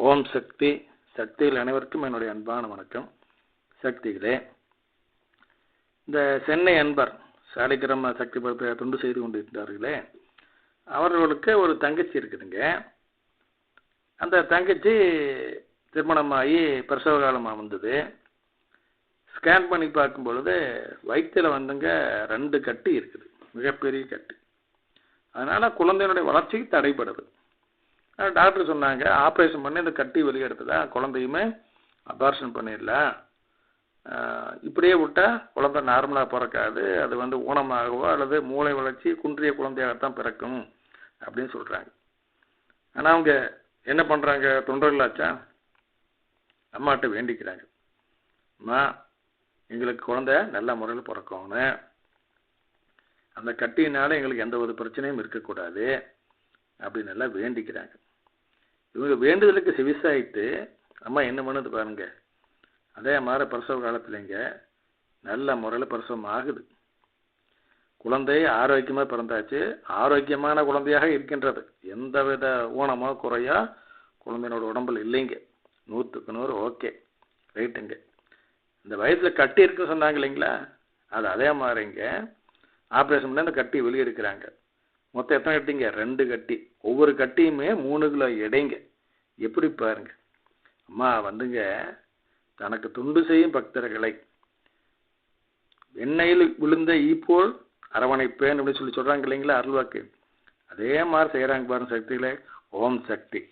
ஓம் சக்தி. சக்திகள் அனைவருக்கும் என்னுடைய அன்பான வணக்கம். சக்திகளே, இந்த சென்னை அன்பர் சாலிகிராம சக்தி படத்தை தொண்டு செய்து கொண்டிருக்கிறார்களே, அவர்களுக்கு ஒரு தங்கச்சி இருக்குதுங்க. அந்த தங்கச்சி திருமணமாகி பிரசவ காலமாக வந்தது. ஸ்கேன் பண்ணி பார்க்கும் பொழுது வயிற்றில் வந்துங்க 2 கட்டி இருக்குது, மிகப்பெரிய கட்டி. அதனால் குழந்தையினுடைய வளர்ச்சிக்கு தடைப்படுது. டாக்டர் சொன்னாங்க, ஆப்ரேஷன் பண்ணி இந்த கட்டி வெளியெடுத்ததா, குழந்தையுமே அபார்ஷன் பண்ணிடலாம். இப்படியே விட்டால் குழந்தை நார்மலாக பிறக்காது, அது ஊனமாகவோ அல்லது மூளை வளர்ச்சி குன்றிய குழந்தையாகத்தான் பிறக்கும் அப்படின்னு சொல்கிறாங்க. ஆனால் அவங்க என்ன பண்ணுறாங்க, தொண்டர்களாச்சா அம்மாட்ட வேண்டிக்கிறாங்க, அம்மா எங்களுக்கு குழந்தை நல்ல முறையில் பிறக்கணும்னு, அந்த கட்டியினால எங்களுக்கு எந்த ஒரு பிரச்சனையும் இருக்கக்கூடாது அப்படின்னு எல்லாம் வேண்டிக்கிறாங்க. இவங்க வேண்டுதலுக்கு செவிசாயிட்டு அம்மா என்ன பண்ணுது பாருங்க, அதே மாதிரி பிரசவ காலத்துலங்க நல்ல முறையில் பிரசவம் ஆகுது. குழந்தை ஆரோக்கியமாக பிறந்தாச்சு, ஆரோக்கியமான குழந்தையாக இருக்கின்றது. எந்தவித ஊனமோ குறையோ குழந்தையோட உடம்புல இல்லைங்க. 100க்கு 100 ஓகே, ரைட்டுங்க. இந்த வயசில் கட்டி இருக்குன்னு சொன்னாங்க இல்லைங்களா, அது அதே மாதிரிங்க ஆப்ரேஷன் பண்ணி அந்த கட்டி வெளியெடுக்கிறாங்க. மொத்தம் எத்தனை கட்டிங்க? 2 கட்டி. ஒவ்வொரு கட்டியுமே 3 கிலோ எடைங்க. எப்படி பாருங்க. அம்மா தனக்கு துண்டு செய்யும் பக்தர்களை எண்ணெயில் விழுந்த ஈப்போல் அரவணைப்பேன் அப்படின்னு சொல்றாங்க இல்லைங்களா, அருள்வாக்கு. அதே மாதிரி செய்யறாங்க பாருங்க சக்திகளே. ஓம் சக்தி.